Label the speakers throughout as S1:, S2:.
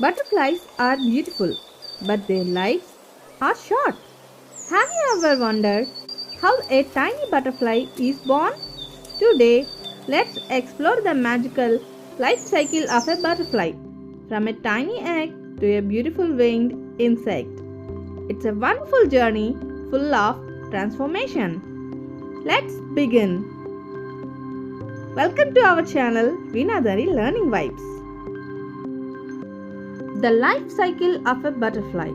S1: Butterflies are beautiful, but their lives are short. Have you ever wondered how a tiny butterfly is born? Today, let's explore the magical life cycle of a butterfly, from a tiny egg to a beautiful winged insect. It's a wonderful journey full of transformation. Let's begin. Welcome to our channel Vinadari Learning Vibes. The life cycle of a butterfly.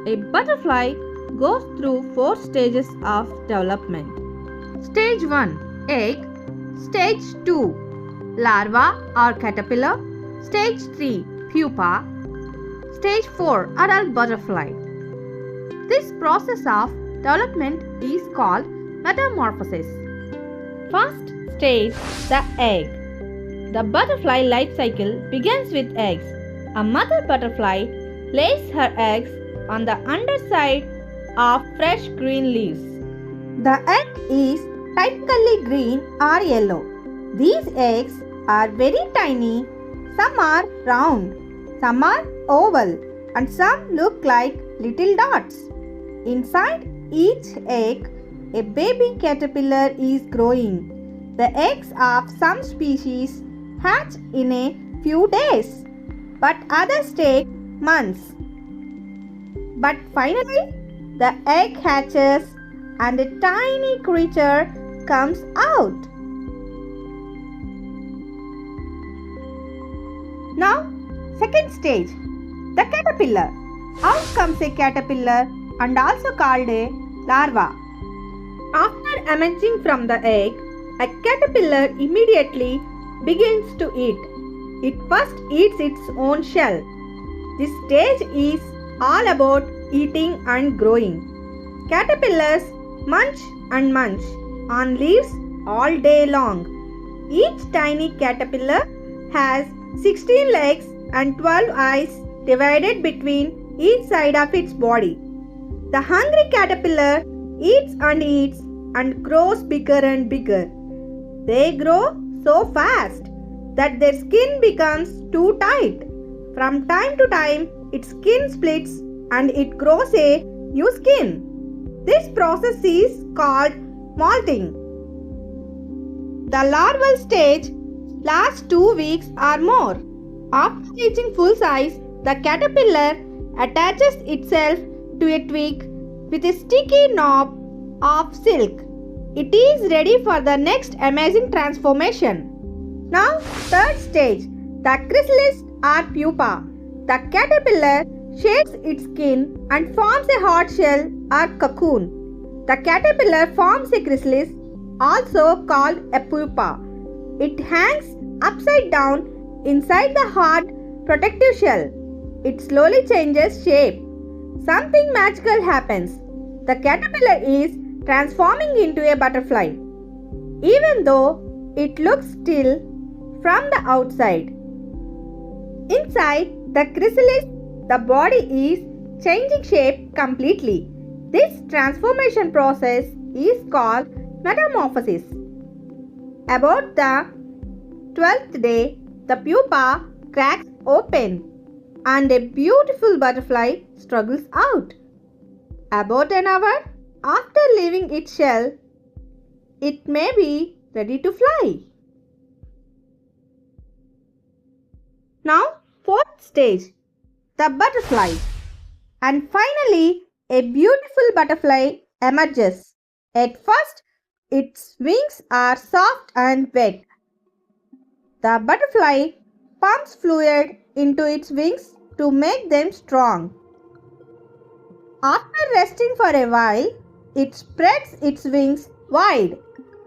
S1: A butterfly goes through 4 stages of development. Stage 1, egg. Stage 2, larva or caterpillar. Stage 3, pupa. Stage 4, adult butterfly. This process of development is called metamorphosis. First stage, the egg. The butterfly life cycle begins with eggs. A mother butterfly lays her eggs on the underside of fresh green leaves. The egg is typically green or yellow. These eggs are very tiny. Some are round, some are oval, and some look like little dots. Inside each egg, a baby caterpillar is growing. The eggs of some species hatch in a few days, but others take months. But finally, the egg hatches and a tiny creature comes out. Now, second stage, the caterpillar. Out comes a caterpillar and also called a larva. After emerging from the egg, a caterpillar immediately begins to eat. It first eats its own shell. This stage is all about eating and growing. Caterpillars munch and munch on leaves all day long. Each tiny caterpillar has 16 legs and 12 eyes divided between each side of its body. The hungry caterpillar eats and grows bigger and bigger. They grow so fast that their skin becomes too tight. From time to time, its skin splits and it grows a new skin. This process is called molting. The larval stage lasts 2 weeks or more. After reaching full size, the caterpillar attaches itself to a twig with a sticky knob of silk. It is ready for the next amazing transformation. Now, third stage, the chrysalis or pupa. The caterpillar sheds its skin and forms a hard shell or cocoon. The caterpillar forms a chrysalis, also called a pupa. It hangs upside down inside the hard protective shell. It slowly changes shape. Something magical happens. The caterpillar is transforming into a butterfly, even though it looks still from the outside. Inside the chrysalis, the body is changing shape completely. This transformation process is called metamorphosis. About the 12th day, the pupa cracks open and a beautiful butterfly struggles out. About an hour after leaving its shell, it may be ready to fly. Now, fourth stage, the butterfly. And finally, a beautiful butterfly emerges. At first, its wings are soft and wet. The butterfly pumps fluid into its wings to make them strong. After resting for a while, it spreads its wings wide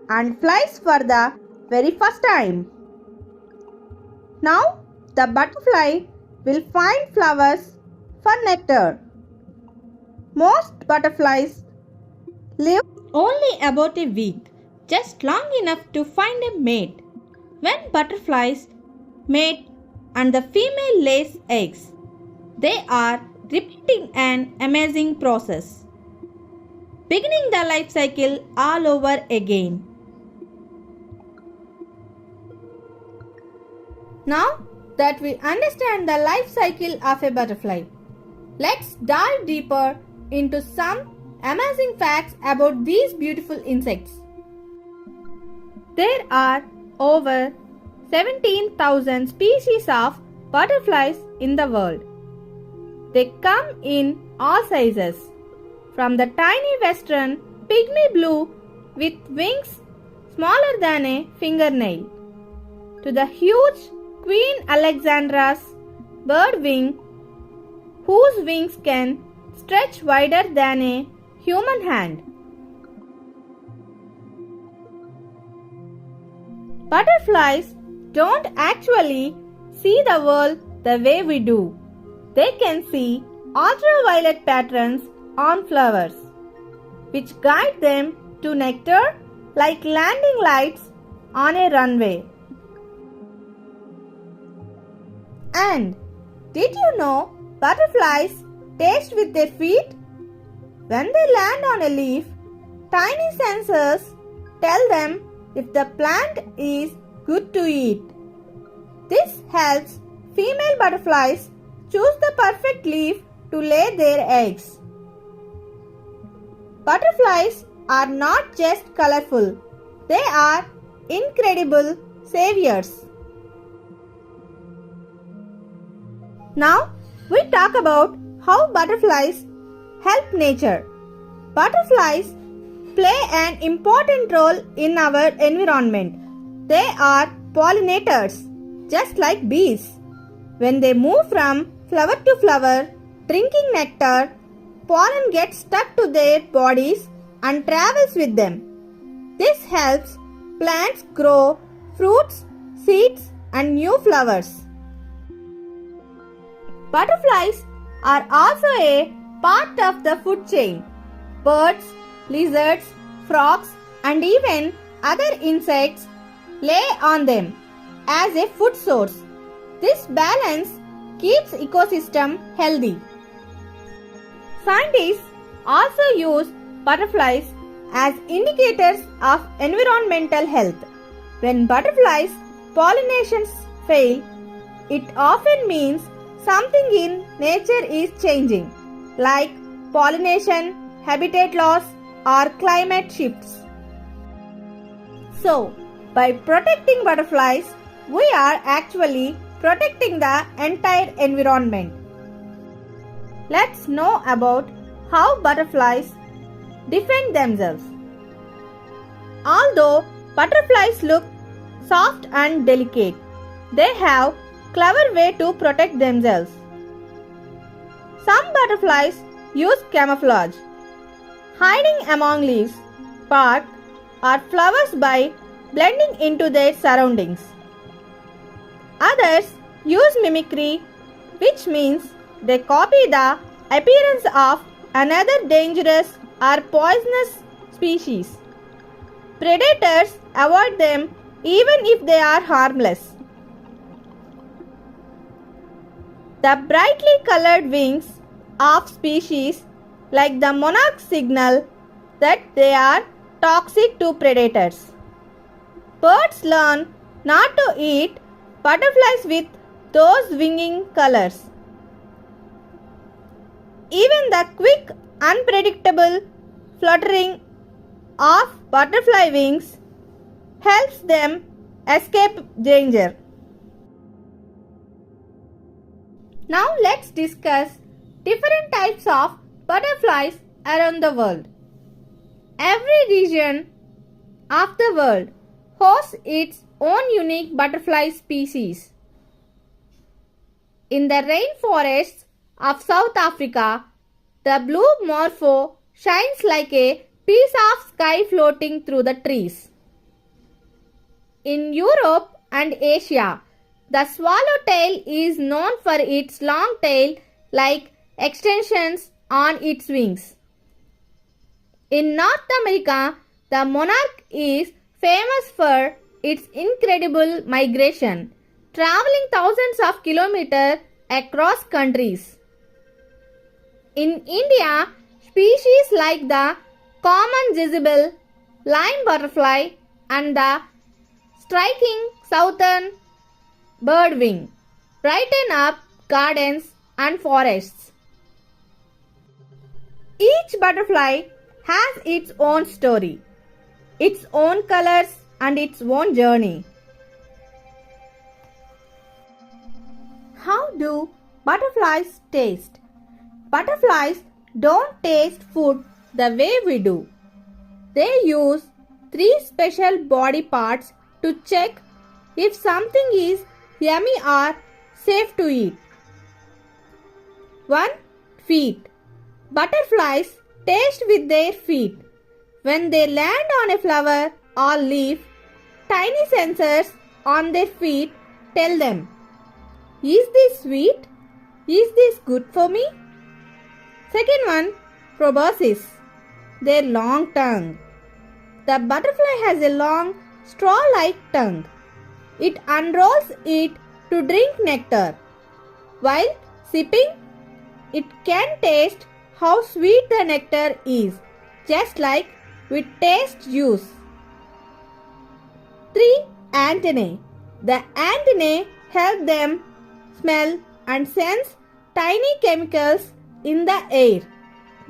S1: and flies for the very first time. Now, the butterfly will find flowers for nectar. Most butterflies live only about a week, just long enough to find a mate. When butterflies mate and the female lays eggs, they are repeating an amazing process, beginning the life cycle all over again. Now, that we understand the life cycle of a butterfly. Let's dive deeper into some amazing facts about these beautiful insects. There are over 17,000 species of butterflies in the world. They come in all sizes, from the tiny western pygmy blue with wings smaller than a fingernail to the huge Queen Alexandra's birdwing whose wings can stretch wider than a human hand. Butterflies don't actually see the world the way we do. They can see ultraviolet patterns on flowers, which guide them to nectar like landing lights on a runway. And did you know butterflies taste with their feet? When they land on a leaf, tiny sensors tell them if the plant is good to eat. This helps female butterflies choose the perfect leaf to lay their eggs. Butterflies are not just colorful, they are incredible saviors. Now we talk about how butterflies help nature. Butterflies play an important role in our environment. They are pollinators, just like bees. When they move from flower to flower, drinking nectar, pollen gets stuck to their bodies and travels with them. This helps plants grow fruits, seeds, and new flowers. Butterflies are also a part of the food chain. Birds, lizards, frogs, and even other insects lay on them as a food source. This balance keeps ecosystem healthy. Scientists also use butterflies as indicators of environmental health. When butterflies' pollinations fail, it often means something in nature is changing, like pollination, habitat loss, or climate shifts. So, by protecting butterflies, we are actually protecting the entire environment. Let's know about how butterflies defend themselves. Although butterflies look soft and delicate, they have clever way to protect themselves. Some butterflies use camouflage, hiding among leaves, bark, or flowers by blending into their surroundings. Others use mimicry, which means they copy the appearance of another dangerous or poisonous species. Predators avoid them even if they are harmless. The brightly colored wings of species like the monarch signal that they are toxic to predators. Birds learn not to eat butterflies with those winging colors. Even the quick, unpredictable fluttering of butterfly wings helps them escape danger. Now let's discuss different types of butterflies around the world. Every region of the world hosts its own unique butterfly species. In the rainforests of South Africa, the blue morpho shines like a piece of sky floating through the trees. In Europe and Asia, the swallowtail is known for its long tail-like extensions on its wings. In North America, the monarch is famous for its incredible migration, traveling thousands of kilometers across countries. In India, species like the common Jezebel, lime butterfly, and the striking southern birdwing brighten up gardens and forests. Each butterfly has its own story, its own colors and its own journey. How do butterflies taste? Butterflies don't taste food the way we do. They use 3 special body parts to check if something is yummy or safe to eat. 1. Feet. Butterflies taste with their feet. When they land on a flower or leaf, tiny sensors on their feet tell them, is this sweet? Is this good for me? Second one, proboscis, their long tongue. The butterfly has a long straw-like tongue. It unrolls it to drink nectar. While sipping, it can taste how sweet the nectar is, just like we taste juice. 3. Antennae. The antennae help them smell and sense tiny chemicals in the air.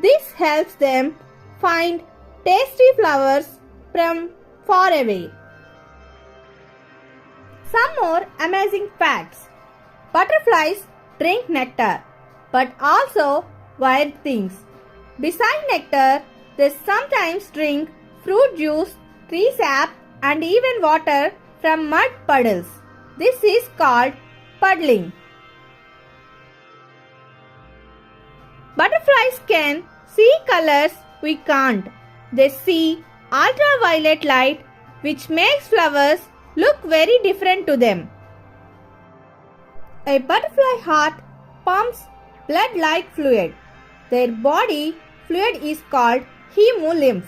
S1: This helps them find tasty flowers from far away. Some more amazing facts. Butterflies drink nectar, but also wild things. Beside nectar, they sometimes drink fruit juice, tree sap, and even water from mud puddles. This is called puddling. Butterflies can see colors we can't. They see ultraviolet light, which makes flowers look very different to them. A butterfly heart pumps blood-like fluid. Their body fluid is called hemolymph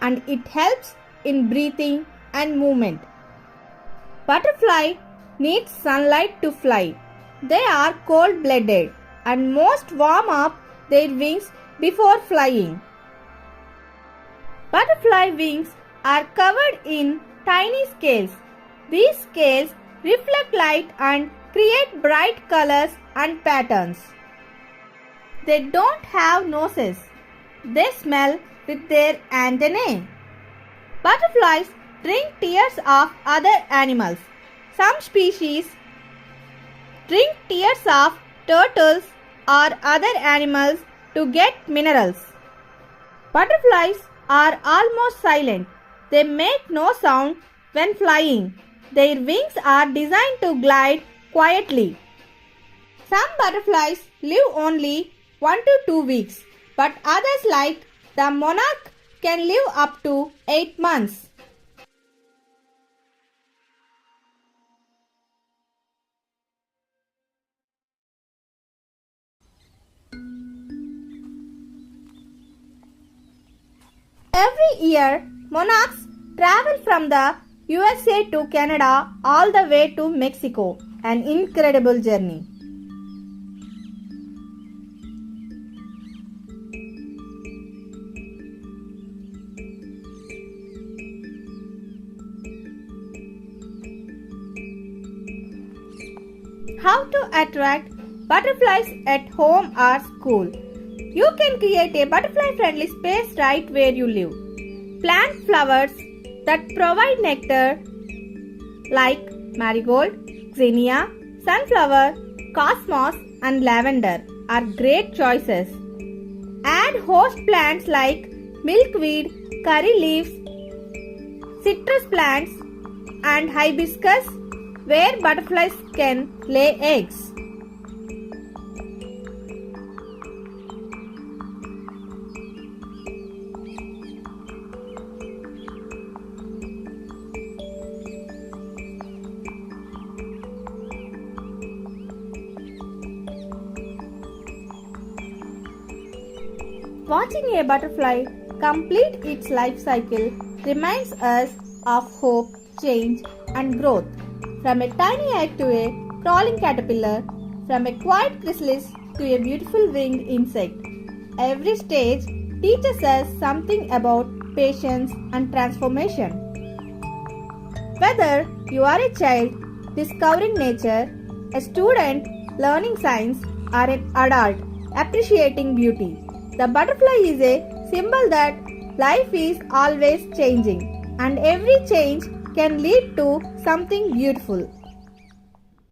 S1: and it helps in breathing and movement. Butterfly needs sunlight to fly. They are cold-blooded and most warm up their wings before flying. Butterfly wings are covered in tiny scales. These scales reflect light and create bright colors and patterns. They don't have noses. They smell with their antennae. Butterflies drink tears of other animals. Some species drink tears of turtles or other animals to get minerals. Butterflies are almost silent. They make no sound when flying. Their wings are designed to glide quietly. Some butterflies live only 1 to 2 weeks, but others like the monarch can live up to 8 months. Every year, monarchs travel from the USA to Canada all the way to Mexico, an incredible journey. How to attract butterflies at home or school? You can create a butterfly-friendly space right where you live. Plant flowers that provide nectar like marigold, xenia, sunflower, cosmos and lavender are great choices. Add host plants like milkweed, curry leaves, citrus plants and hibiscus where butterflies can lay eggs. Watching a butterfly complete its life cycle reminds us of hope, change and growth. From a tiny egg to a crawling caterpillar, from a quiet chrysalis to a beautiful winged insect. Every stage teaches us something about patience and transformation. Whether you are a child discovering nature a student learning science, or an adult appreciating beauty. The butterfly is a symbol that life is always changing and every change can lead to something beautiful.